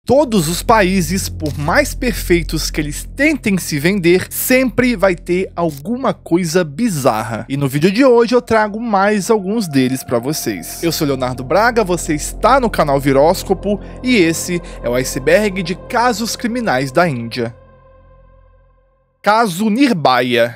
Todos os países, por mais perfeitos que eles tentem se vender, sempre vai ter alguma coisa bizarra. E no vídeo de hoje eu trago mais alguns deles para vocês. Eu sou Leonardo Braga, você está no canal Viróscopo e esse é o iceberg de casos criminais da Índia. Caso Nirbhaya.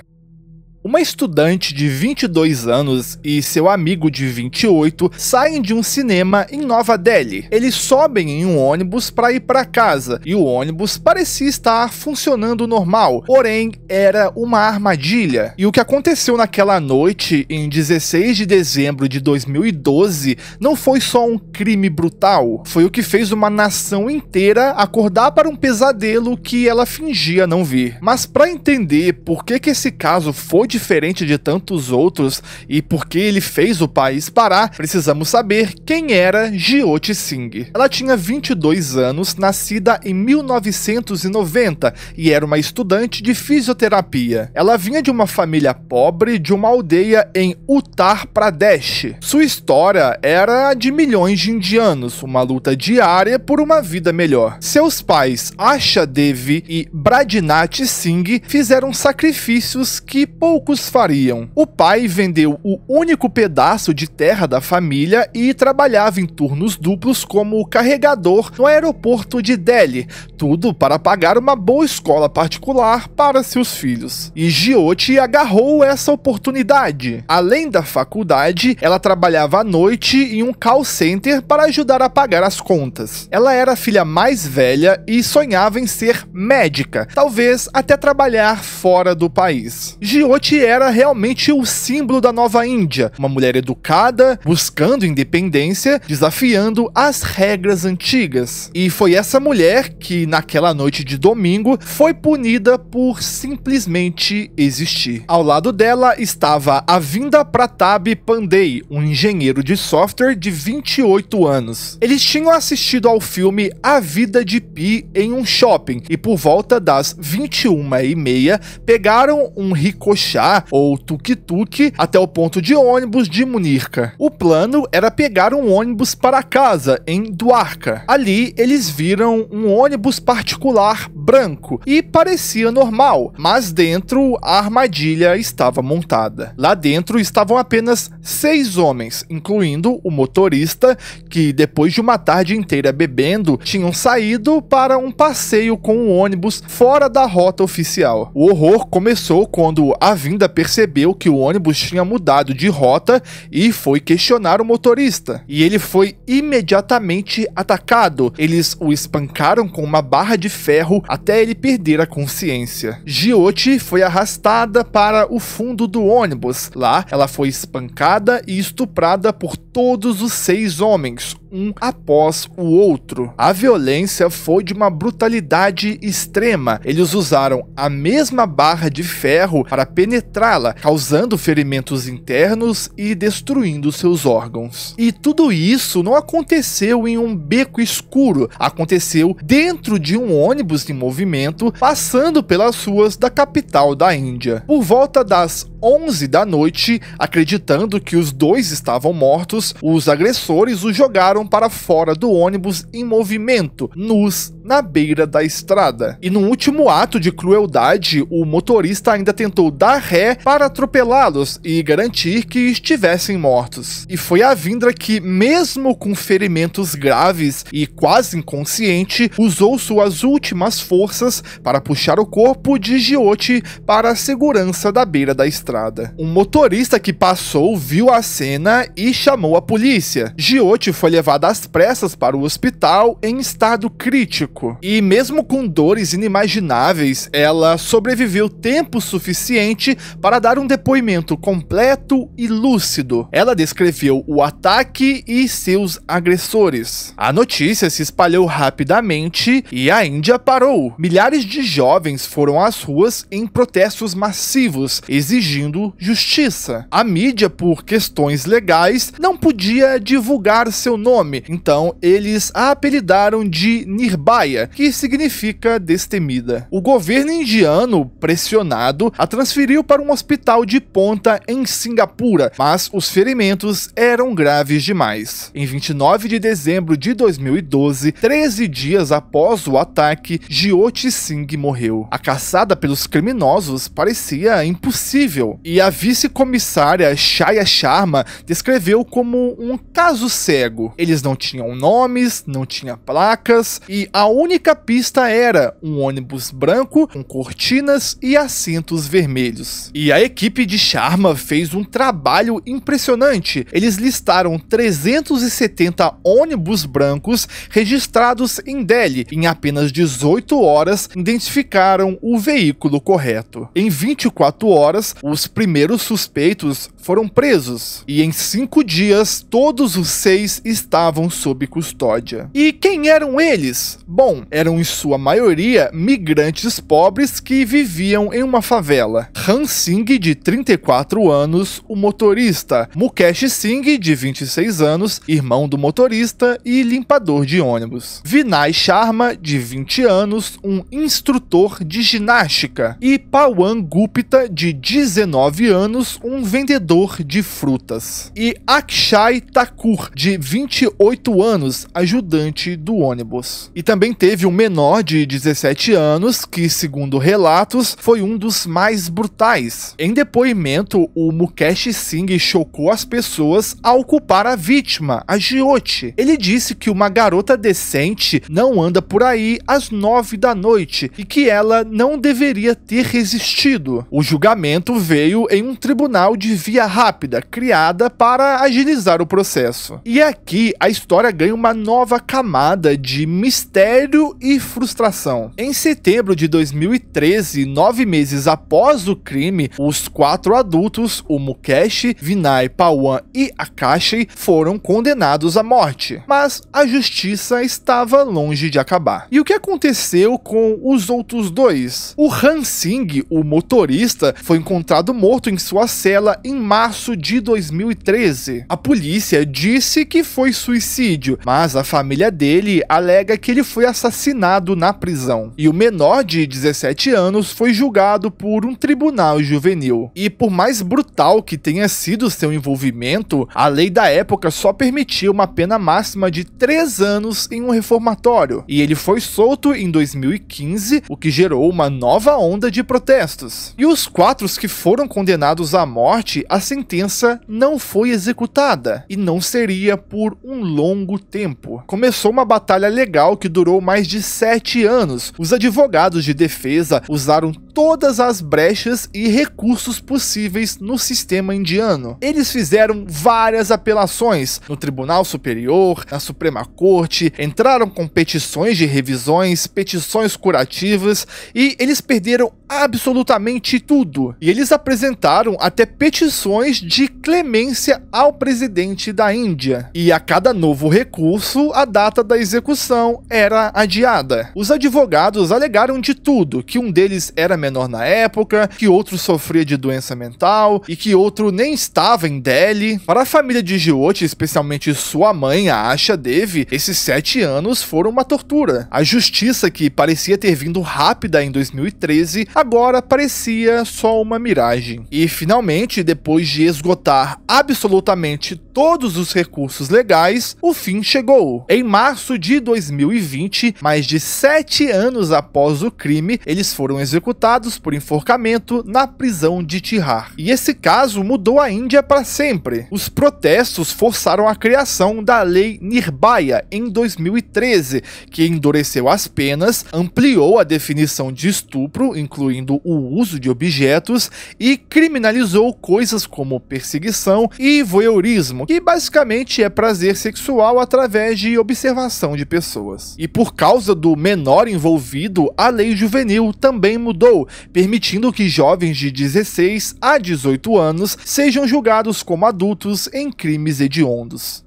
Uma estudante de 22 anos e seu amigo de 28 saem de um cinema em Nova Delhi. Eles sobem em um ônibus para ir para casa e o ônibus parecia estar funcionando normal, porém era uma armadilha. E o que aconteceu naquela noite, em 16 de dezembro de 2012, não foi só um crime brutal, foi o que fez uma nação inteira acordar para um pesadelo que ela fingia não ver. Mas para entender por que esse caso foi diferente de tantos outros e por que ele fez o país parar, precisamos saber quem era Jyoti Singh. Ela tinha 22 anos, nascida em 1990 e era uma estudante de fisioterapia. Ela vinha de uma família pobre de uma aldeia em Uttar Pradesh. Sua história era a de milhões de indianos, uma luta diária por uma vida melhor. Seus pais, Asha Devi e Bradinath Singh, fizeram sacrifícios que poucos fariam. O pai vendeu o único pedaço de terra da família e trabalhava em turnos duplos como carregador no aeroporto de Delhi, tudo para pagar uma boa escola particular para seus filhos. E Jyoti agarrou essa oportunidade. Além da faculdade, ela trabalhava à noite em um call center para ajudar a pagar as contas. Ela era a filha mais velha e sonhava em ser médica, talvez até trabalhar fora do país. Jyoti era realmente o símbolo da Nova Índia, uma mulher educada, buscando independência, desafiando as regras antigas. E foi essa mulher que, naquela noite de domingo, foi punida por simplesmente existir. Ao lado dela estava Avinda Pratap Pandey, um engenheiro de software de 28 anos. Eles tinham assistido ao filme A Vida de Pi em um shopping e por volta das 21h30 pegaram um ricochá ou tuk-tuk até o ponto de ônibus de Munirka. O plano era pegar um ônibus para casa em Dwarka. Ali eles viram um ônibus particular branco e parecia normal, mas dentro a armadilha estava montada. Lá dentro estavam apenas 6 homens, incluindo o motorista, que depois de uma tarde inteira bebendo, tinham saído para um passeio com o ônibus fora da rota oficial. O horror começou quando Avinda percebeu que o ônibus tinha mudado de rota e foi questionar o motorista. E ele foi imediatamente atacado. Eles o espancaram com uma barra de ferro até ele perder a consciência. Jyoti foi arrastada para o fundo do ônibus. Lá, ela foi espancada e estuprada por todos os 6 homens, um após o outro. A violência foi de uma brutalidade extrema. Eles usaram a mesma barra de ferro para penetrá-la, causando ferimentos internos e destruindo seus órgãos. E tudo isso não aconteceu em um beco escuro, aconteceu dentro de um ônibus em movimento, passando pelas ruas da capital da Índia. Por volta das 11 da noite, acreditando que os 2 estavam mortos, os agressores os jogaram para fora do ônibus em movimento, nus, na beira da estrada. E num último ato de crueldade, o motorista ainda tentou dar ré para atropelá-los e garantir que estivessem mortos. E foi Avinda que, mesmo com ferimentos graves e quase inconsciente, usou suas últimas forças para puxar o corpo de Jyoti para a segurança da beira da estrada. Um motorista que passou viu a cena e chamou a polícia. Jyoti foi levada às pressas para o hospital em estado crítico. E mesmo com dores inimagináveis, ela sobreviveu tempo suficiente para dar um depoimento completo e lúcido. Ela descreveu o ataque e seus agressores. A notícia se espalhou rapidamente e a Índia parou. Milhares de jovens foram às ruas em protestos massivos, exigindo justiça. A mídia, por questões legais, não podia divulgar seu nome, nome, então eles a apelidaram de Nirbhaya, que significa destemida. O governo indiano, pressionado, a transferiu para um hospital de ponta em Singapura, mas os ferimentos eram graves demais. Em 29 de dezembro de 2012, 13 dias após o ataque, Jyoti Singh morreu. A caçada pelos criminosos parecia impossível, e a vice-comissária Shaya Sharma descreveu como um caso cego. Eles não tinham nomes, não tinham placas, e a única pista era um ônibus branco com cortinas e assentos vermelhos. E a equipe de Sharma fez um trabalho impressionante. Eles listaram 370 ônibus brancos registrados em Delhi. Em apenas 18 horas, identificaram o veículo correto. Em 24 horas, os primeiros suspeitos foram presos, e em 5 dias, todos os 6 estavam sob custódia. E quem eram eles? Bom, eram em sua maioria migrantes pobres que viviam em uma favela. Ram Singh, de 34 anos, o motorista. Mukesh Singh, de 26 anos, irmão do motorista e limpador de ônibus. Vinay Sharma, de 20 anos, um instrutor de ginástica. E Pawan Gupta, de 19 anos, um vendedor de frutas. E Akshay Thakur, de 28 anos, ajudante do ônibus. E também teve um menor de 17 anos, que, segundo relatos, foi um dos mais brutais. Em depoimento, o Mukesh Singh chocou as pessoas ao culpar a vítima, a Jyoti. Ele disse que uma garota decente não anda por aí às 9 da noite e que ela não deveria ter resistido. O julgamento veio em um tribunal de via rápida, criada para agilizar o processo. E aqui a história ganha uma nova camada de mistério e frustração. Em setembro de 2013, 9 meses após o crime, os 4 adultos, o Mukesh, Vinay, Pawan e Akshay, foram condenados à morte. Mas a justiça estava longe de acabar. E o que aconteceu com os outros 2? O Ram Singh, o motorista, foi encontrado morto em sua cela em março de 2013. A polícia disse que foi suicídio, mas a família dele alega que ele foi assassinado na prisão. E o menor de 17 anos foi julgado por um tribunal juvenil. E por mais brutal que tenha sido seu envolvimento, a lei da época só permitia uma pena máxima de 3 anos em um reformatório. E ele foi solto em 2015, o que gerou uma nova onda de protestos. E os 4 que foram condenados à morte, a sentença não foi executada, e não seria por um longo tempo. Começou uma batalha legal que durou mais de 7 anos. Os advogados de defesa usaram todas as brechas e recursos possíveis no sistema indiano. Eles fizeram várias apelações no Tribunal Superior, na Suprema Corte, entraram com petições de revisões, petições curativas, e eles perderam absolutamente tudo. E eles apresentaram até petições de clemência ao presidente da Índia. E a cada novo recurso, a data da execução era adiada. Os advogados alegaram de tudo, que um deles era menor na época, que outro sofria de doença mental e que outro nem estava em Delhi. Para a família de Jyoti, especialmente sua mãe, a Asha Devi, esses 7 anos foram uma tortura. A justiça, que parecia ter vindo rápida em 2013, agora parecia só uma miragem. E finalmente, depois de esgotar absolutamente todos os recursos legais, o fim chegou. Em março de 2020, mais de 7 anos após o crime, eles foram executados por enforcamento na prisão de Tihar. E esse caso mudou a Índia para sempre. Os protestos forçaram a criação da Lei Nirbhaya em 2013, que endureceu as penas, ampliou a definição de estupro, incluindo o uso de objetos, e criminalizou coisas como perseguição e voyeurismo, que basicamente é prazer sexual através de observação de pessoas. E por causa do menor envolvido, a lei juvenil também mudou, permitindo que jovens de 16 a 18 anos sejam julgados como adultos em crimes hediondos.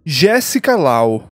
Jessica Lau.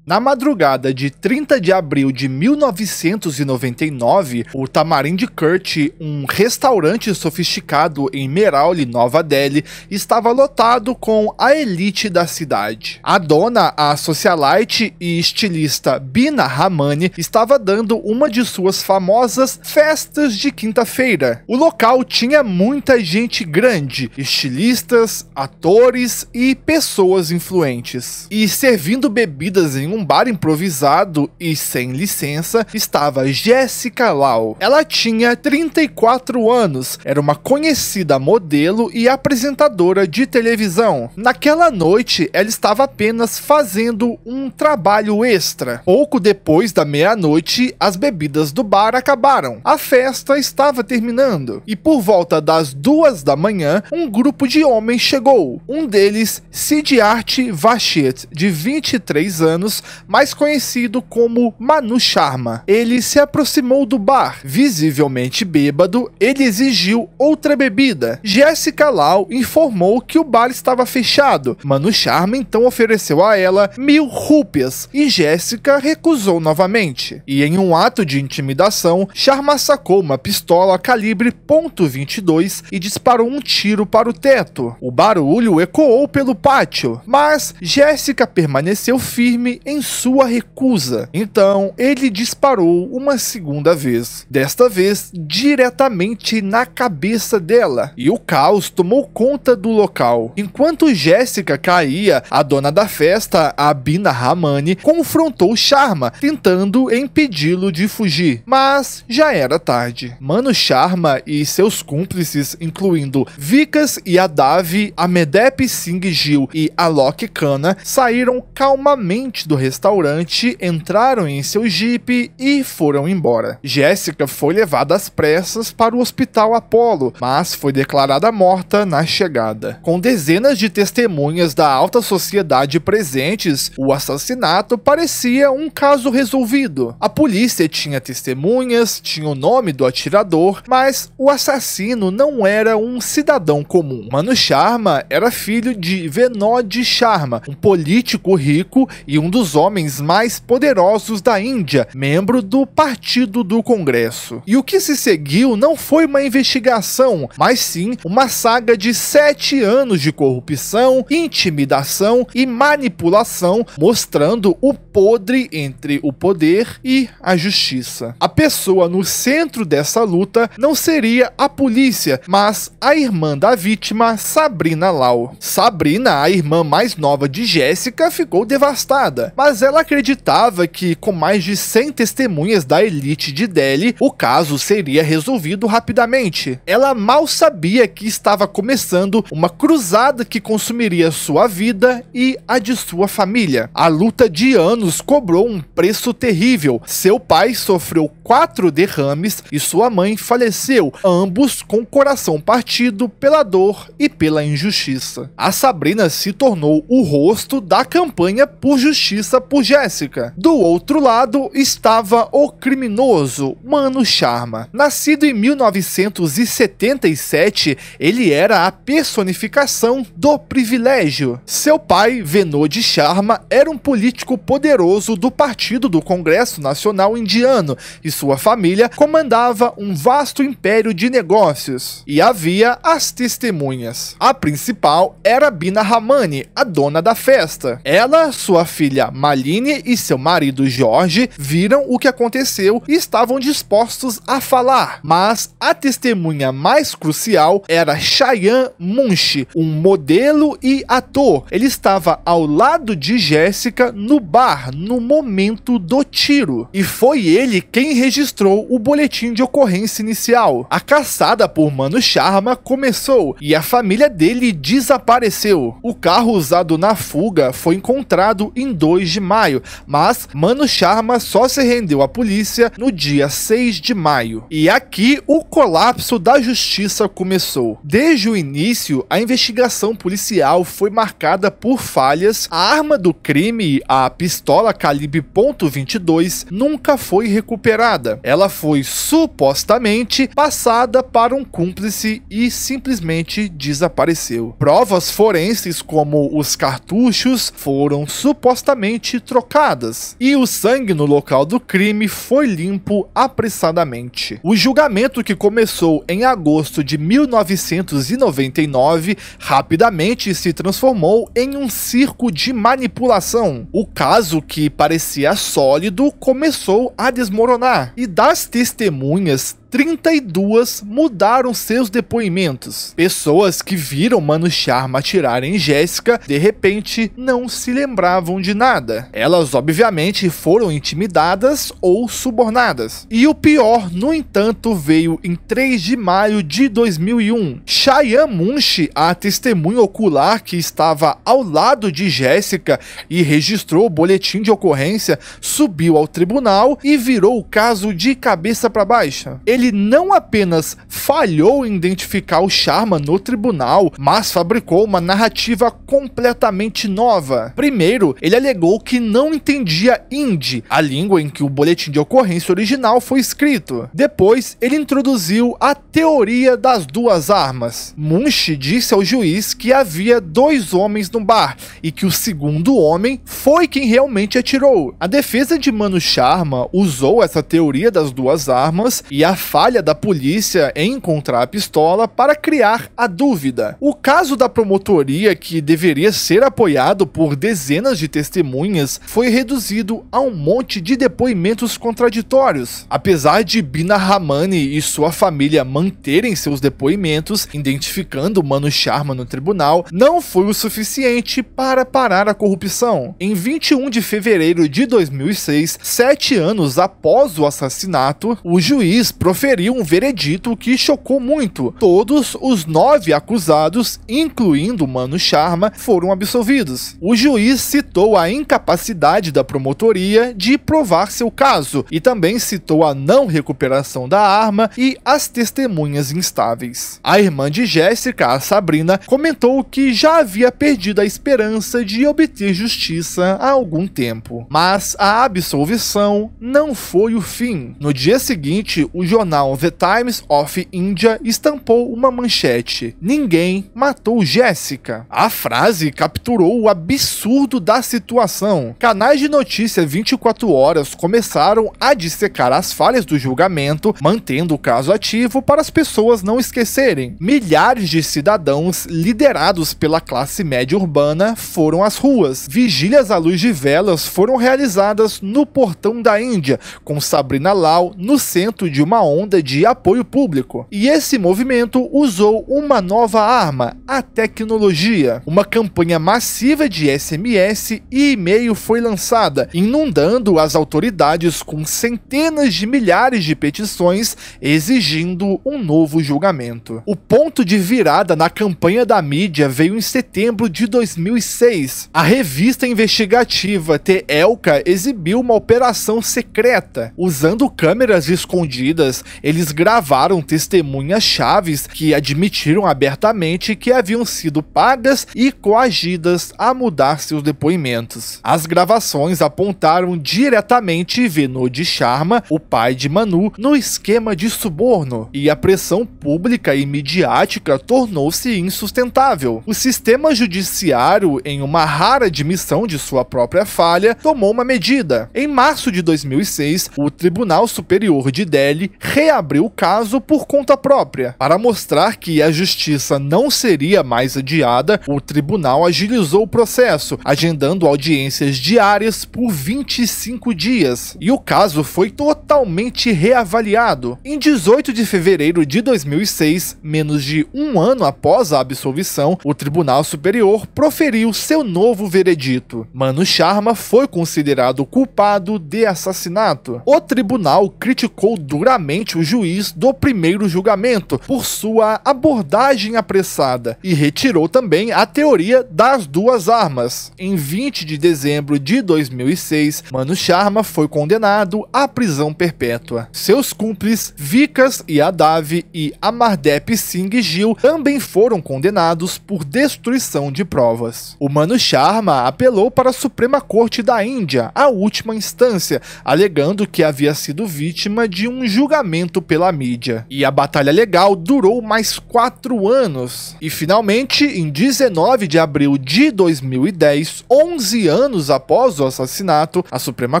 Na madrugada de 30 de abril de 1999, o Tamarind Court, um restaurante sofisticado em Mehrauli, Nova Delhi, estava lotado com a elite da cidade. A dona, a socialite e estilista Bina Ramani, estava dando uma de suas famosas festas de quinta-feira. O local tinha muita gente grande, estilistas, atores e pessoas influentes. E servindo bebidas em um bar improvisado e sem licença, estava Jessica Lau. Ela tinha 34 anos, era uma conhecida modelo e apresentadora de televisão. Naquela noite, ela estava apenas fazendo um trabalho extra. Pouco depois da meia-noite, as bebidas do bar acabaram. A festa estava terminando. E por volta das 2 da manhã, um grupo de homens chegou. Um deles, Siddharth Vachit, de 23 anos, mais conhecido como Manu Sharma. Ele se aproximou do bar. Visivelmente bêbado, ele exigiu outra bebida. Jessica Lau informou que o bar estava fechado. Manu Sharma então ofereceu a ela 1000 rúpias e Jessica recusou novamente. E em um ato de intimidação, Sharma sacou uma pistola calibre .22 e disparou um tiro para o teto. O barulho ecoou pelo pátio, mas Jessica permaneceu firme em sua recusa. Então ele disparou uma segunda vez, desta vez diretamente na cabeça dela, e o caos tomou conta do local. Enquanto Jessica caía, a dona da festa, a Bina Ramani, confrontou Sharma, tentando impedi-lo de fugir, mas já era tarde. Manu Sharma e seus cúmplices, incluindo Vikas Yadav, Amedep Singh Gill e Alok Khanna, saíram calmamente do restaurante, entraram em seu jipe e foram embora. Jessica foi levada às pressas para o Hospital Apollo, mas foi declarada morta na chegada. Com dezenas de testemunhas da alta sociedade presentes, o assassinato parecia um caso resolvido. A polícia tinha testemunhas, tinha o nome do atirador, mas o assassino não era um cidadão comum. Manu Sharma era filho de Vinod Sharma, um político rico e um dos homens mais poderosos da Índia, membro do Partido do Congresso. E o que se seguiu não foi uma investigação, mas sim uma saga de 7 anos de corrupção, intimidação e manipulação, mostrando o podre entre o poder e a justiça. A pessoa no centro dessa luta não seria a polícia, mas a irmã da vítima, Sabrina Lau. Sabrina, a irmã mais nova de Jessica, ficou devastada, mas ela acreditava que, com mais de 100 testemunhas da elite de Delhi, o caso seria resolvido rapidamente. Ela mal sabia que estava começando uma cruzada que consumiria sua vida e a de sua família. A luta de anos cobrou um preço terrível. Seu pai sofreu 4 derrames e sua mãe faleceu, ambos com o coração partido pela dor e pela injustiça. A Sabrina se tornou o rosto da campanha por justiça por Jessica. Do outro lado estava o criminoso Manu Sharma. Nascido em 1977, ele era a personificação do privilégio. Seu pai, Vinod Sharma, era um político poderoso do Partido do Congresso Nacional Indiano e sua família comandava um vasto império de negócios. E havia as testemunhas. A principal era Bina Ramani, a dona da festa. Ela, sua filha Malini e seu marido Jorge viram o que aconteceu e estavam dispostos a falar. Mas a testemunha mais crucial era Cheyenne Munshi, um modelo e ator. Ele estava ao lado de Jessica no bar no momento do tiro. E foi ele quem registrou o boletim de ocorrência inicial. A caçada por Manu Sharma começou e a família dele desapareceu. O carro usado na fuga foi encontrado em 2 de maio, mas Manu Sharma só se rendeu à polícia no dia 6 de maio. E aqui o colapso da justiça começou. Desde o início, a investigação policial foi marcada por falhas. A arma do crime, a pistola calibre .22, nunca foi recuperada. Ela foi supostamente passada para um cúmplice e simplesmente desapareceu. Provas forenses como os cartuchos foram supostamente simplesmente trocadas, e o sangue no local do crime foi limpo apressadamente. O julgamento, que começou em agosto de 1999, rapidamente se transformou em um circo de manipulação. O caso, que parecia sólido, começou a desmoronar, e das testemunhas, 32 mudaram seus depoimentos. Pessoas que viram Mano Sharma atirar em Jessica, de repente, não se lembravam de nada. Elas, obviamente, foram intimidadas ou subornadas. E o pior, no entanto, veio em 3 de maio de 2001. Cheyenne Munshi, a testemunha ocular que estava ao lado de Jessica e registrou o boletim de ocorrência, subiu ao tribunal e virou o caso de cabeça para baixo. Ele não apenas falhou em identificar o Sharma no tribunal, mas fabricou uma narrativa completamente nova. Primeiro, ele alegou que não entendia hindi, a língua em que o boletim de ocorrência original foi escrito. Depois, ele introduziu a teoria das duas armas. Munshi disse ao juiz que havia 2 homens no bar e que o segundo homem foi quem realmente atirou. A defesa de Mano Sharma usou essa teoria das duas armas e a falha da polícia em encontrar a pistola para criar a dúvida. O caso da promotoria, que deveria ser apoiado por dezenas de testemunhas, foi reduzido a um monte de depoimentos contraditórios. Apesar de Bina Ramani e sua família manterem seus depoimentos, identificando Mano Sharma no tribunal, não foi o suficiente para parar a corrupção. Em 21 de fevereiro de 2006, 7 anos após o assassinato, o juiz proferiu um veredito que chocou muito. Todos os 9 acusados, incluindo Mano Sharma, foram absolvidos. O juiz citou a incapacidade da promotoria de provar seu caso e também citou a não recuperação da arma e as testemunhas instáveis. A irmã de Jessica, a Sabrina, comentou que já havia perdido a esperança de obter justiça há algum tempo. Mas a absolvição não foi o fim. No dia seguinte, o jornal The Times of India estampou uma manchete: "Ninguém matou Jessica". A frase capturou o absurdo da situação. Canais de notícia 24 horas começaram a dissecar as falhas do julgamento, mantendo o caso ativo para as pessoas não esquecerem. Milhares de cidadãos, liderados pela classe média urbana, foram às ruas. Vigílias à luz de velas foram realizadas no portão da Índia, com Sabrina Lal no centro de uma onda de apoio público. E esse movimento usou uma nova arma, a tecnologia. Uma campanha massiva de SMS e e-mail foi lançada, inundando as autoridades com centenas de milhares de petições exigindo um novo julgamento. O ponto de virada na campanha da mídia veio em setembro de 2006. A revista investigativa The Elka exibiu uma operação secreta. Usando câmeras escondidas, eles gravaram testemunhas chaves que admitiram abertamente que haviam sido pagas e coagidas a mudar seus depoimentos. As gravações apontaram diretamente Vinod Sharma, o pai de Manu, no esquema de suborno, e a pressão pública e midiática tornou-se insustentável. O sistema judiciário, em uma rara admissão de sua própria falha, tomou uma medida. Em março de 2006, o Tribunal Superior de Delhi reabriu o caso por conta própria. Para mostrar que a justiça não seria mais adiada, o tribunal agilizou o processo, agendando audiências diárias por 25 dias, e o caso foi totalmente reavaliado. Em 18 de fevereiro de 2006, menos de um ano após a absolvição, o Tribunal Superior proferiu seu novo veredito. Mano Sharma foi considerado culpado de assassinato. O tribunal criticou duramente o juiz do primeiro julgamento por sua abordagem apressada e retirou também a teoria das duas armas. Em 20 de dezembro de 2006, Mano Sharma foi condenado à prisão perpétua. Seus cúmplices Vikas Yadav e Amardeep Singh Gill também foram condenados por destruição de provas. O Mano Sharma apelou para a Suprema Corte da Índia, a última instância, alegando que havia sido vítima de um julgamento cancelamento pela mídia. E a batalha legal durou mais 4 anos. E finalmente, em 19 de abril de 2010, 11 anos após o assassinato, a Suprema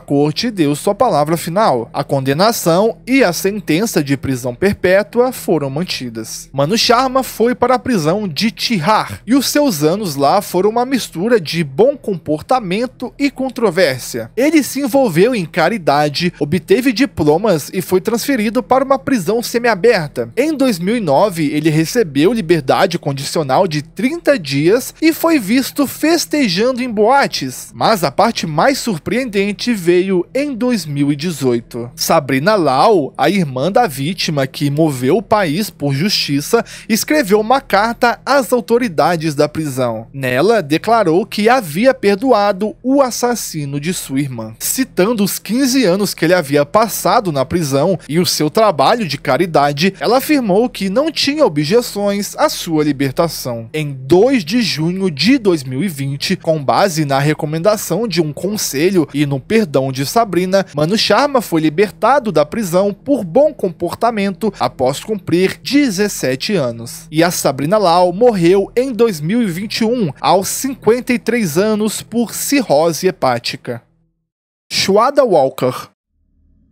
Corte deu sua palavra final. A condenação e a sentença de prisão perpétua foram mantidas. Manu Sharma foi para a prisão de Tihar, e os seus anos lá foram uma mistura de bom comportamento e controvérsia. Ele se envolveu em caridade, obteve diplomas e foi transferido para uma prisão semiaberta. Em 2009, ele recebeu liberdade condicional de 30 dias e foi visto festejando em boates. Mas a parte mais surpreendente veio em 2018. Sabrina Lal, a irmã da vítima que moveu o país por justiça, escreveu uma carta às autoridades da prisão. Nela, declarou que havia perdoado o assassino de sua irmã. Citando os 15 anos que ele havia passado na prisão e o seu trabalho de caridade, ela afirmou que não tinha objeções à sua libertação. Em 2 de junho de 2020, com base na recomendação de um conselho e no perdão de Sabrina, Manu Sharma foi libertado da prisão por bom comportamento após cumprir 17 anos. E a Sabrina Lal morreu em 2021, aos 53 anos, por cirrose hepática. Shwada Walker.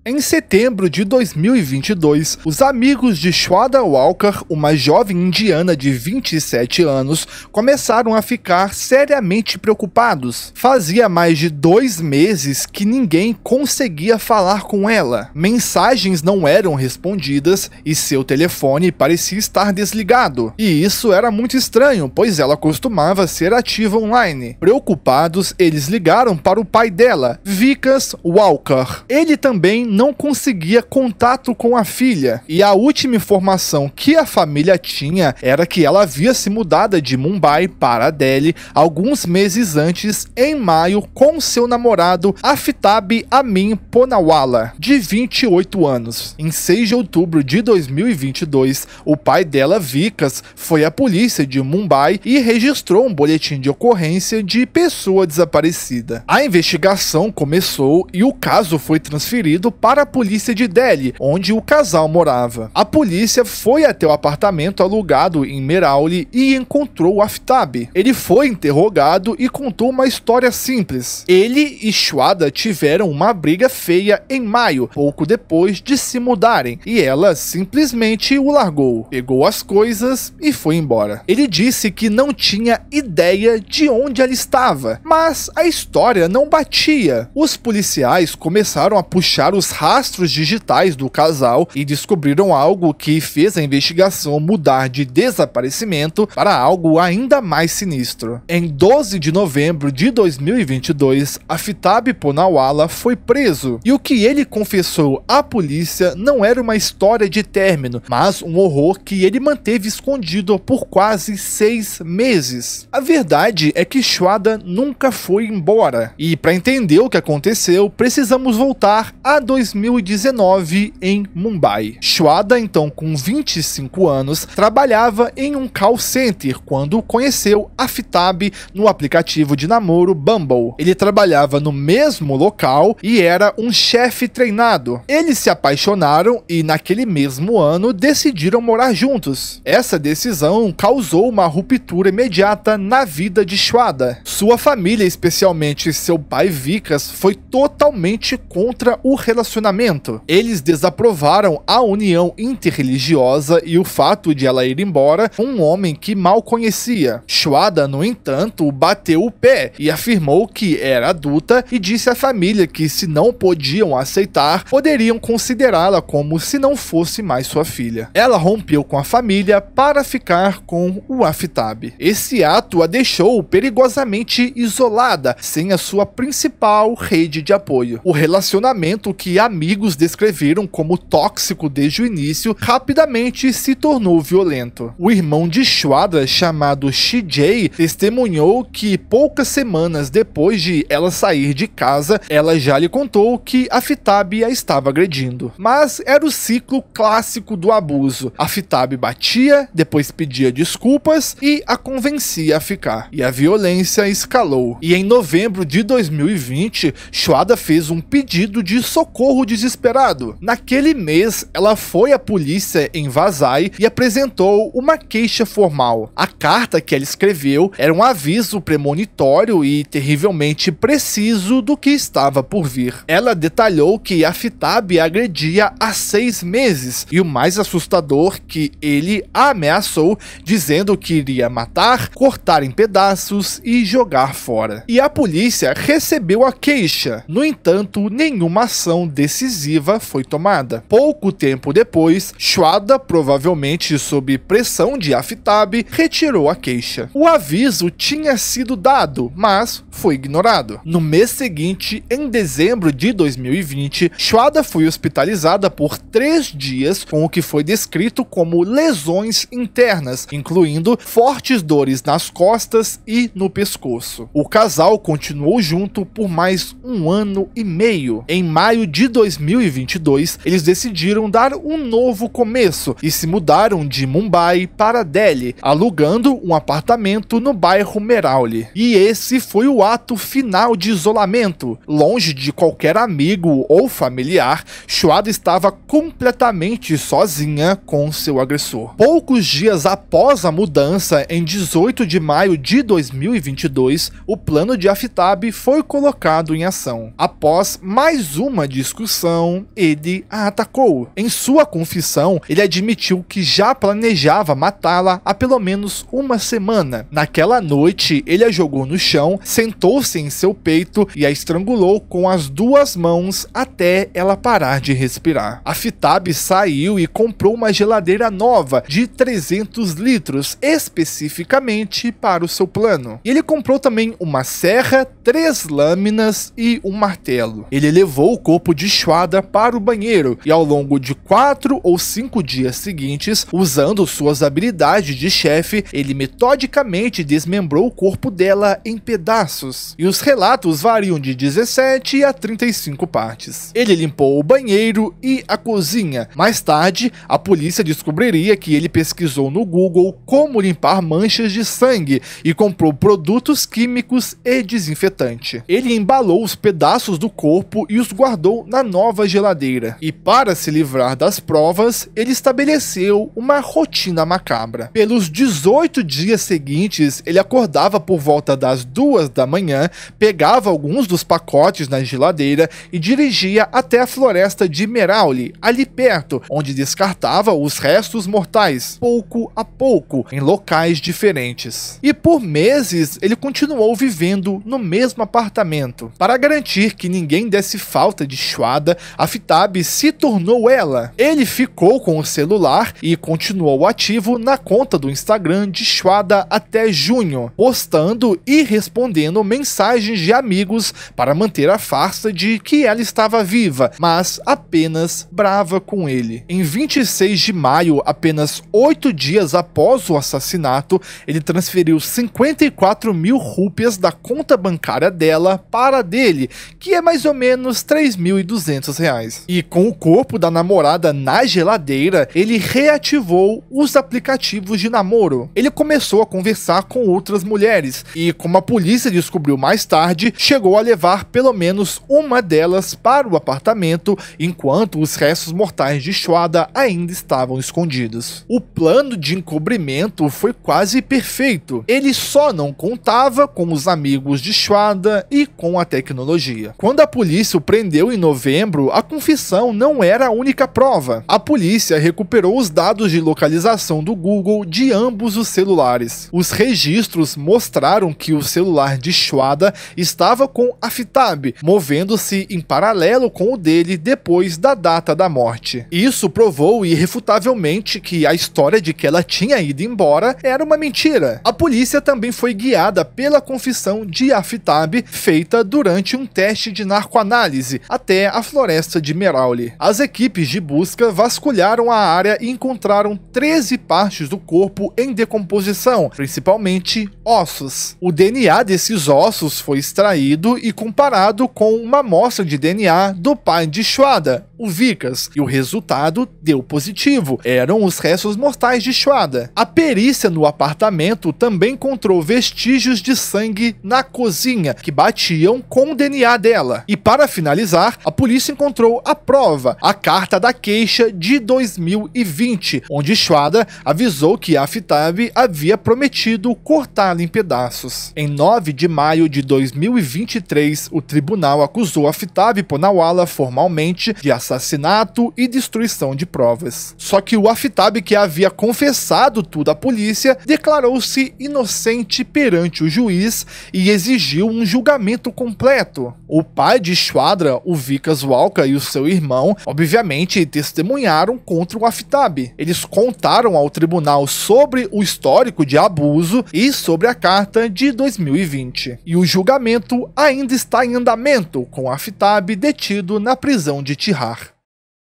Em setembro de 2022, os amigos de Shwada Walker, uma jovem indiana de 27 anos, começaram a ficar seriamente preocupados. Fazia mais de 2 meses que ninguém conseguia falar com ela. Mensagens não eram respondidas e seu telefone parecia estar desligado. E isso era muito estranho, pois ela costumava ser ativa online. Preocupados, eles ligaram para o pai dela, Vikas Walker. Ele também não conseguia contato com a filha, e a última informação que a família tinha era que ela havia se mudado de Mumbai para Delhi alguns meses antes, em maio, com seu namorado Aftab Amin Poonawala, de 28 anos. Em 6 de outubro de 2022, o pai dela, Vikas, foi à polícia de Mumbai e registrou um boletim de ocorrência de pessoa desaparecida. A investigação começou e o caso foi transferido para a polícia de Delhi, onde o casal morava. A polícia foi até o apartamento alugado em Merauli e encontrou Aftab. Ele foi interrogado e contou uma história simples. Ele e Shwada tiveram uma briga feia em maio, pouco depois de se mudarem, e ela simplesmente o largou, pegou as coisas e foi embora. Ele disse que não tinha ideia de onde ela estava, mas a história não batia. Os policiais começaram a puxar os rastros digitais do casal e descobriram algo que fez a investigação mudar de desaparecimento para algo ainda mais sinistro. Em 12 de novembro de 2022, Aftab Poonawala foi preso, e o que ele confessou à polícia não era uma história de término, mas um horror que ele manteve escondido por quase 6 meses. A verdade é que Shwada nunca foi embora, e para entender o que aconteceu, precisamos voltar a 2019 em Mumbai. Shwada, então com 25 anos, trabalhava em um call center quando conheceu Aftab no aplicativo de namoro Bumble. Ele trabalhava no mesmo local e era um chefe treinado. Eles se apaixonaram e naquele mesmo ano decidiram morar juntos. Essa decisão causou uma ruptura imediata na vida de Shwada. Sua família, especialmente seu pai Vikas, foi totalmente contra o relacionamento. Eles desaprovaram a união interreligiosa e o fato de ela ir embora com um homem que mal conhecia. Shwada, no entanto, bateu o pé e afirmou que era adulta e disse à família que, se não podiam aceitar, poderiam considerá-la como se não fosse mais sua filha. Ela rompeu com a família para ficar com o Aftab. Esse ato a deixou perigosamente isolada, sem a sua principal rede de apoio. O relacionamento, que amigos descreveram como tóxico desde o início, rapidamente se tornou violento. O irmão de Shwada, chamado CJ, testemunhou que poucas semanas depois de ela sair de casa, ela já lhe contou que Aftab a estava agredindo. Mas era o ciclo clássico do abuso. Aftab batia, depois pedia desculpas e a convencia a ficar. E a violência escalou. E em novembro de 2020, Shwada fez um pedido de socorro socorro desesperado. Naquele mês, ela foi à polícia em Vasai e apresentou uma queixa formal. A carta que ela escreveu era um aviso premonitório e terrivelmente preciso do que estava por vir. Ela detalhou que Aftab a agredia há 6 meses e o mais assustador, que ele a ameaçou, dizendo que iria matar, cortar em pedaços e jogar fora. E a polícia recebeu a queixa. No entanto, nenhuma ação decisiva foi tomada. Pouco tempo depois, Shuada, provavelmente sob pressão de Aftab, retirou a queixa. O aviso tinha sido dado, mas foi ignorado. No mês seguinte, em dezembro de 2020, Shuada foi hospitalizada por 3 dias com o que foi descrito como lesões internas, incluindo fortes dores nas costas e no pescoço. O casal continuou junto por mais 1 ano e meio. Em maio de 2022, eles decidiram dar um novo começo e se mudaram de Mumbai para Delhi, alugando um apartamento no bairro Merauli. E esse foi o ato final de isolamento. Longe de qualquer amigo ou familiar, Shuada estava completamente sozinha com seu agressor. Poucos dias após a mudança, em 18 de maio de 2022, o plano de Aftab foi colocado em ação. Após mais uma discussão, ele a atacou. Em sua confissão, ele admitiu que já planejava matá-la há pelo menos 1 semana. Naquela noite, ele a jogou no chão, sentou-se em seu peito e a estrangulou com as 2 mãos até ela parar de respirar. Aftab saiu e comprou uma geladeira nova de 300 litros, especificamente para o seu plano. E ele comprou também uma serra, 3 lâminas e um martelo. Ele levou o corpo de Shuada para o banheiro e ao longo de 4 ou 5 dias seguintes, usando suas habilidades de chefe, ele metodicamente desmembrou o corpo dela em pedaços. E os relatos variam de 17 a 35 partes. Ele limpou o banheiro e a cozinha. Mais tarde, a polícia descobriria que ele pesquisou no Google como limpar manchas de sangue e comprou produtos químicos e desinfetante. Ele embalou os pedaços do corpo e os guardou na nova geladeira. E para se livrar das provas, ele estabeleceu uma rotina macabra. Pelos 18 dias seguintes, ele acordava por volta das 2 da manhã, pegava alguns dos pacotes na geladeira e dirigia até a floresta de Merauli, ali perto, onde descartava os restos mortais, pouco a pouco, em locais diferentes. E por meses, ele continuou vivendo no mesmo apartamento. Para garantir que ninguém desse falta de Shuada, Aftab se tornou ela. Ele ficou com o celular e continuou ativo na conta do Instagram de Shuada até junho, postando e respondendo mensagens de amigos para manter a farsa de que ela estava viva, mas apenas brava com ele. Em 26 de maio, apenas 8 dias após o assassinato, ele transferiu 54 mil rúpias da conta bancária dela para a dele, que é mais ou menos 3.200 reais. E com o corpo da namorada na geladeira, ele reativou os aplicativos de namoro. Ele começou a conversar com outras mulheres e, como a polícia descobriu mais tarde, chegou a levar pelo menos uma delas para o apartamento, enquanto os restos mortais de Shuada ainda estavam escondidos. O plano de encobrimento foi quase perfeito. Ele só não contava com os amigos de Shuada e com a tecnologia. Quando a polícia o prendeu em novembro, a confissão não era a única prova. A polícia recuperou os dados de localização do Google de ambos os celulares. Os registros mostraram que o celular de Shuada estava com Aftab, movendo-se em paralelo com o dele depois da data da morte. Isso provou irrefutavelmente que a história de que ela tinha ido embora era uma mentira. A polícia também foi guiada pela confissão de Aftab, feita durante um teste de narcoanálise até a floresta de Merauli. As equipes de busca vasculharam a área e encontraram 13 partes do corpo em decomposição, principalmente ossos. O DNA desses ossos foi extraído e comparado com uma amostra de DNA do pai de Shuada, o Vikas, e o resultado deu positivo. Eram os restos mortais de Shuada. A perícia no apartamento também encontrou vestígios de sangue na cozinha, que batiam com o DNA dela. E para finalizar, a polícia encontrou a prova, a carta da queixa de 2020, onde Shwada avisou que Aftab havia prometido cortá-la em pedaços. Em 9 de maio de 2023, o tribunal acusou Aftab Poonawalla formalmente de assassinato e destruição de provas. Só que o Aftab, que havia confessado tudo à polícia, declarou-se inocente perante o juiz e exigiu um julgamento completo. O pai de Shwada, o Vikas Walker, e o seu irmão, obviamente, testemunharam contra o Aftab. Eles contaram ao tribunal sobre o histórico de abuso e sobre a carta de 2020. E o julgamento ainda está em andamento, com Aftab detido na prisão de Tihar.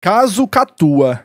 Caso Katua.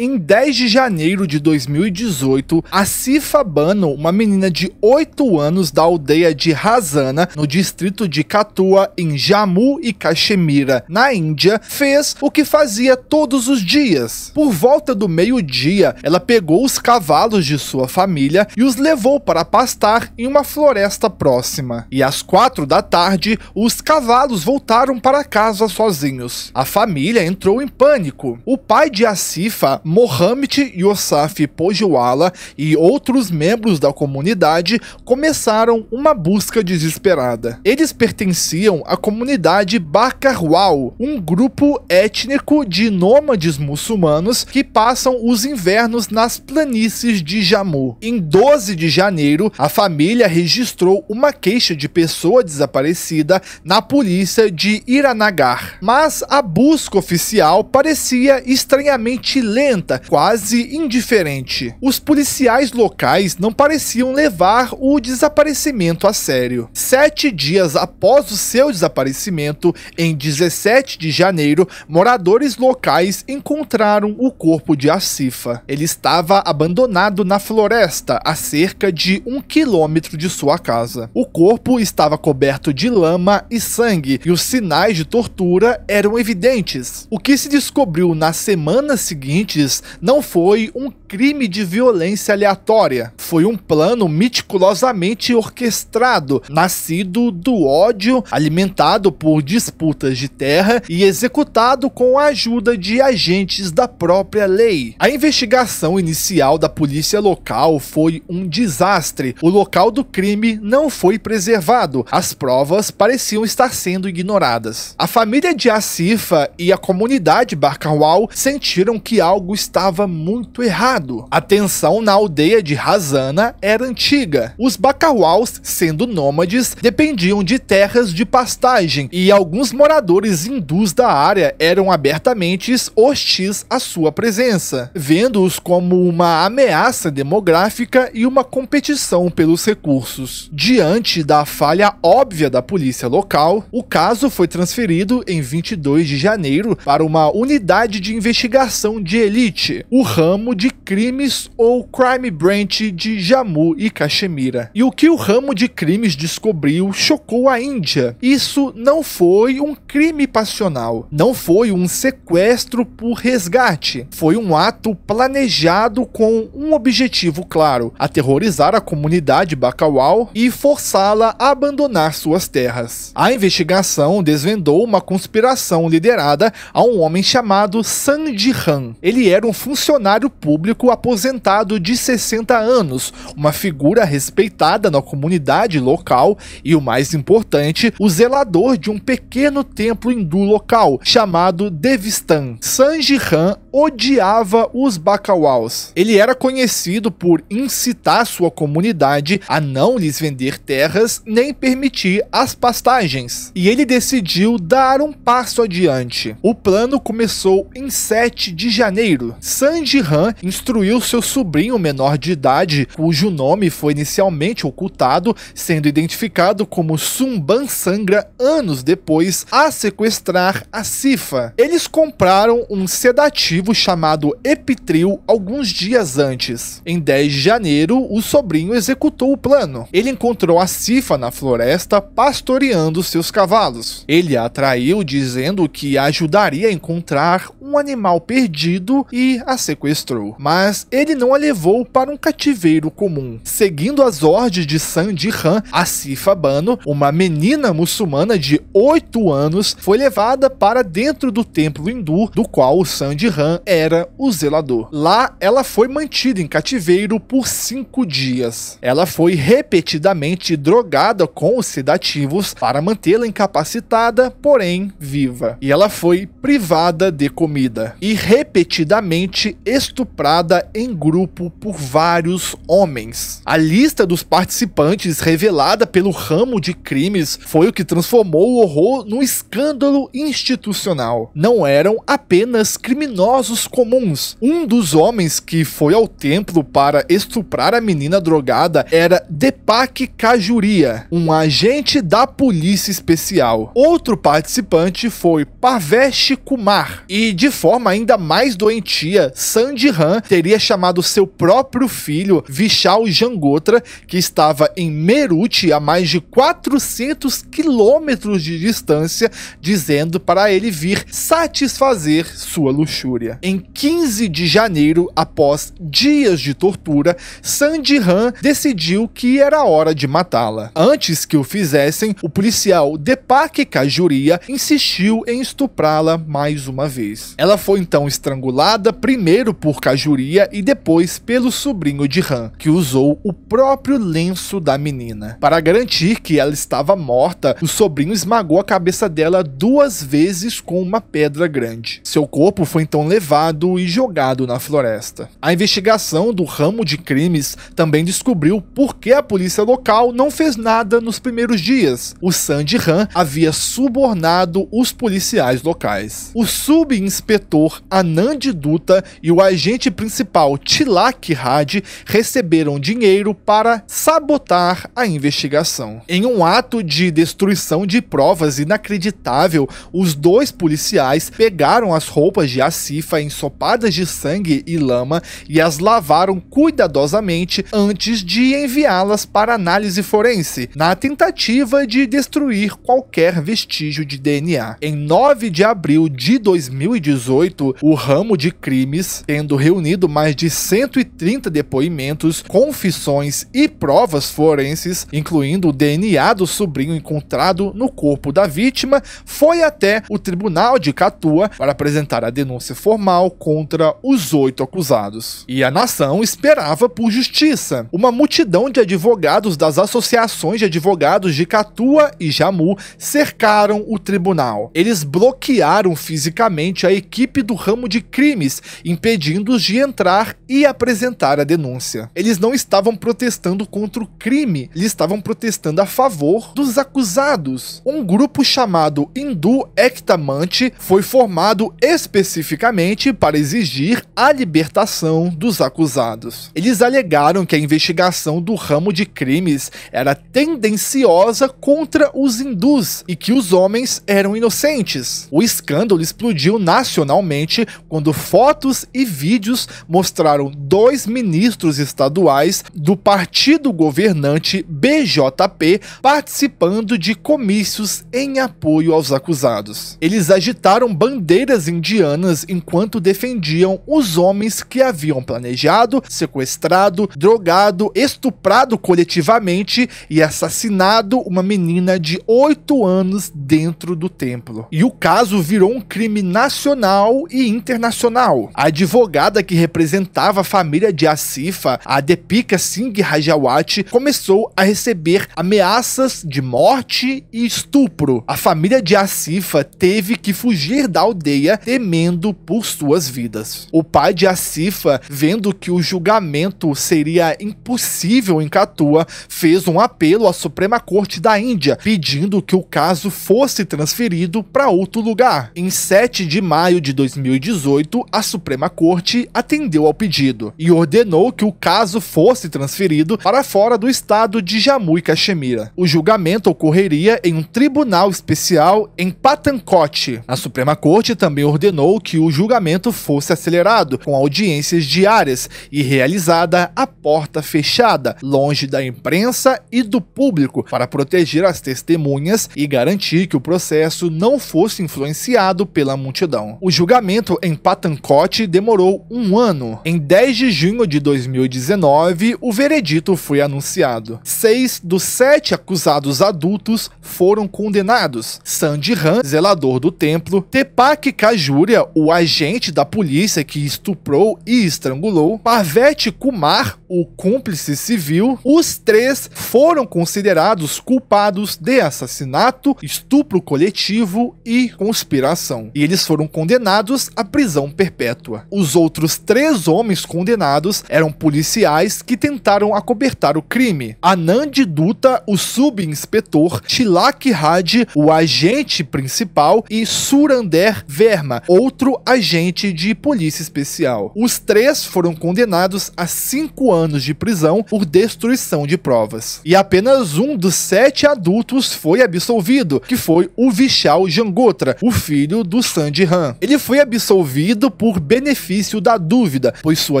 Em 10 de janeiro de 2018, Asifa Bano, uma menina de 8 anos da aldeia de Hazana, no distrito de Katua, em Jammu e Caxemira, na Índia, fez o que fazia todos os dias. Por volta do meio-dia, ela pegou os cavalos de sua família e os levou para pastar em uma floresta próxima. E às 4 da tarde, os cavalos voltaram para casa sozinhos. A família entrou em pânico. O pai de Asifa, Mohammed Yousaf Pojiwala, e outros membros da comunidade começaram uma busca desesperada. Eles pertenciam à comunidade Bakarwal, um grupo étnico de nômades muçulmanos que passam os invernos nas planícies de Jammu. Em 12 de janeiro, a família registrou uma queixa de pessoa desaparecida na polícia de Iranagar, mas a busca oficial parecia estranhamente lenta, quase indiferente. Os policiais locais não pareciam levar o desaparecimento a sério. 7 dias após o seu desaparecimento, em 17 de janeiro, moradores locais encontraram o corpo de Asifa. Ele estava abandonado na floresta, a cerca de 1 quilômetro de sua casa. O corpo estava coberto de lama e sangue, e os sinais de tortura eram evidentes. O que se descobriu nas semanas seguintes não foi um crime de violência aleatória, foi um plano meticulosamente orquestrado, nascido do ódio, alimentado por disputas de terra e executado com a ajuda de agentes da própria lei. A investigação inicial da polícia local foi um desastre. O local do crime não foi preservado, as provas pareciam estar sendo ignoradas. A família de Asifa e a comunidade Bakarwal sentiram que algo estava muito errado. A tensão na aldeia de Hazana era antiga. Os Bakarwals, sendo nômades, dependiam de terras de pastagem e alguns moradores hindus da área eram abertamente hostis à sua presença, vendo-os como uma ameaça demográfica e uma competição pelos recursos. Diante da falha óbvia da polícia local, o caso foi transferido em 22 de janeiro para uma unidade de investigação de elite, o ramo de crimes ou Crime Branch de Jammu e Caxemira. E o que o ramo de crimes descobriu chocou a Índia. Isso não foi um crime passional, não foi um sequestro por resgate, foi um ato planejado com um objetivo claro: aterrorizar a comunidade Bakarwal e forçá-la a abandonar suas terras. A investigação desvendou uma conspiração liderada a um homem chamado Sanji Han. Ele era um funcionário público aposentado de 60 anos, uma figura respeitada na comunidade local e, o mais importante, o zelador de um pequeno templo hindu local chamado Devistan. Sanji Han odiava os Bakarwals. Ele era conhecido por incitar sua comunidade a não lhes vender terras nem permitir as pastagens. E ele decidiu dar um passo adiante. O plano começou em 7 de janeiro. Sanji Han instruiu seu sobrinho menor de idade, cujo nome foi inicialmente ocultado, sendo identificado como Sumban Sangra anos depois, a sequestrar Asifa. Eles compraram um sedativo chamado Epitril alguns dias antes. Em 10 de janeiro, o sobrinho executou o plano. Ele encontrou Asifa na floresta pastoreando seus cavalos. Ele a atraiu dizendo que a ajudaria a encontrar um animal perdido e a sequestrou. Mas mas ele não a levou para um cativeiro comum. Seguindo as ordens de Sandhi-Ram, Asifa Bano, uma menina muçulmana de 8 anos, foi levada para dentro do templo hindu, do qual o Sandhi-Ram era o zelador. Lá, ela foi mantida em cativeiro por 5 dias. Ela foi repetidamente drogada com os sedativos para mantê-la incapacitada, porém viva. E ela foi privada de comida e repetidamente estuprada em grupo por vários homens. A lista dos participantes revelada pelo ramo de crimes foi o que transformou o horror num escândalo institucional. Não eram apenas criminosos comuns. Um dos homens que foi ao templo para estuprar a menina drogada era Deepak Kajuria, um agente da polícia especial. Outro participante foi Parvesh Kumar, e de forma ainda mais doentia, Sandhi-Ram teria chamado seu próprio filho, Vishal Jangotra, que estava em Meerut a mais de 400 quilômetros de distância, dizendo para ele vir satisfazer sua luxúria. Em 15 de janeiro, após dias de tortura, Sandhi-Ram decidiu que era hora de matá-la. Antes que o fizessem, o policial Deepak Kajuria insistiu em estuprá-la mais uma vez. Ela foi então estrangulada primeiro por Kajuria e depois pelo sobrinho de Ram, que usou o próprio lenço da menina. Para garantir que ela estava morta, o sobrinho esmagou a cabeça dela 2 vezes com uma pedra grande. Seu corpo foi então levado e jogado na floresta. A investigação do ramo de crimes também descobriu por que a polícia local não fez nada nos primeiros dias. O Sandhi-Ram havia subornado os policiais locais. O subinspetor Anand Dutta e o agente principal Tilak Raj receberam dinheiro para sabotar a investigação. Em um ato de destruição de provas inacreditável, os 2 policiais pegaram as roupas de Asifa ensopadas de sangue e lama e as lavaram cuidadosamente antes de enviá-las para análise forense, na tentativa de destruir qualquer vestígio de DNA. Em 9 de abril de 2018, o ramo de crimes, tendo reunido mais de 130 depoimentos, confissões e provas forenses, incluindo o DNA do sobrinho encontrado no corpo da vítima, foi até o tribunal de Kathua para apresentar a denúncia formal contra os 8 acusados. E a nação esperava por justiça. Uma multidão de advogados das associações de advogados de Kathua e Jammu cercaram o tribunal. Eles bloquearam fisicamente a equipe do ramo de crimes, impedindo-os de entrar e apresentar a denúncia. Eles não estavam protestando contra o crime, eles estavam protestando a favor dos acusados. Um grupo chamado Hindu Ekta Manch foi formado especificamente para exigir a libertação dos acusados. Eles alegaram que a investigação do ramo de crimes era tendenciosa contra os hindus e que os homens eram inocentes. O escândalo explodiu nacionalmente quando fotos e vídeos mostraram 2 ministros estaduais do partido governante BJP participando de comícios em apoio aos acusados. Eles agitaram bandeiras indianas enquanto defendiam os homens que haviam planejado, sequestrado, drogado, estuprado coletivamente e assassinado uma menina de 8 anos dentro do templo. E o caso virou um crime nacional e internacional. A advogada que representava a família de Asifa, a Deepika Singh Rajawat, começou a receber ameaças de morte e estupro. A família de Asifa teve que fugir da aldeia temendo por suas vidas. O pai de Asifa, vendo que o julgamento seria impossível em Kathua, fez um apelo à Suprema Corte da Índia, pedindo que o caso fosse transferido para outro lugar. Em 7 de maio de 2018, a Suprema Corte atendeu ao pedido e ordenou que o caso fosse transferido para fora do estado de Jammu e Caxemira. O julgamento ocorreria em um tribunal especial em Pathankot. A Suprema Corte também ordenou que o julgamento fosse acelerado, com audiências diárias e realizada a porta fechada, longe da imprensa e do público, para proteger as testemunhas e garantir que o processo não fosse influenciado pela multidão. O julgamento em Pathankot demorou 1 1 ano. Em 10 de junho de 2019, o veredito foi anunciado. 6 dos 7 acusados adultos foram condenados. Sandy Han, zelador do templo, Tepak Kajuria, o agente da polícia que estuprou e estrangulou, Parvati Kumar, o cúmplice civil, os 3 foram considerados culpados de assassinato, estupro coletivo e conspiração. E eles foram condenados à prisão perpétua. Os outros 3 homens condenados eram policiais que tentaram acobertar o crime. Anand Dutta, o subinspetor, Tilak Raj, o agente principal, e Surander Verma, outro agente de polícia especial. Os 3 foram condenados a 5 anos de prisão por destruição de provas. E apenas um dos 7 adultos foi absolvido, que foi o Vishal Jangotra, o filho do Sandy Han. Ele foi absolvido por benefício da dúvida, pois sua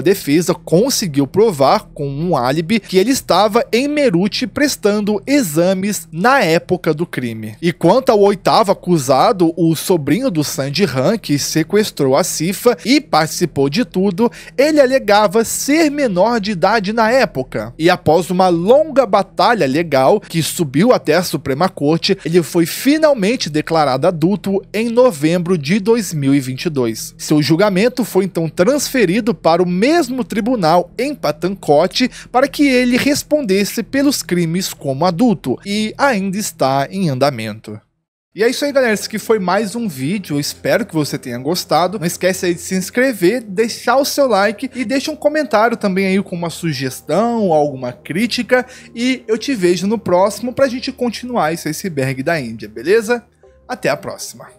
defesa conseguiu provar com um álibi que ele estava em Meerut prestando exames na época do crime. E quanto ao 8º acusado, o sobrinho do Sandy Han, que sequestrou a Sifa e participou de tudo, ele alegava ser menor de idade na época. E após uma longa batalha legal que subiu até a Suprema Corte, ele foi finalmente declarado adulto em novembro de 2022. Seu julgamento foi então transferido para o mesmo tribunal em Pathankot para que ele respondesse pelos crimes como adulto, e ainda está em andamento. E é isso aí, galera, esse aqui foi mais um vídeo, eu espero que você tenha gostado. Não esquece aí de se inscrever, deixar o seu like e deixa um comentário também aí com uma sugestão, alguma crítica, e eu te vejo no próximo pra gente continuar esse iceberg da Índia, beleza? Até a próxima!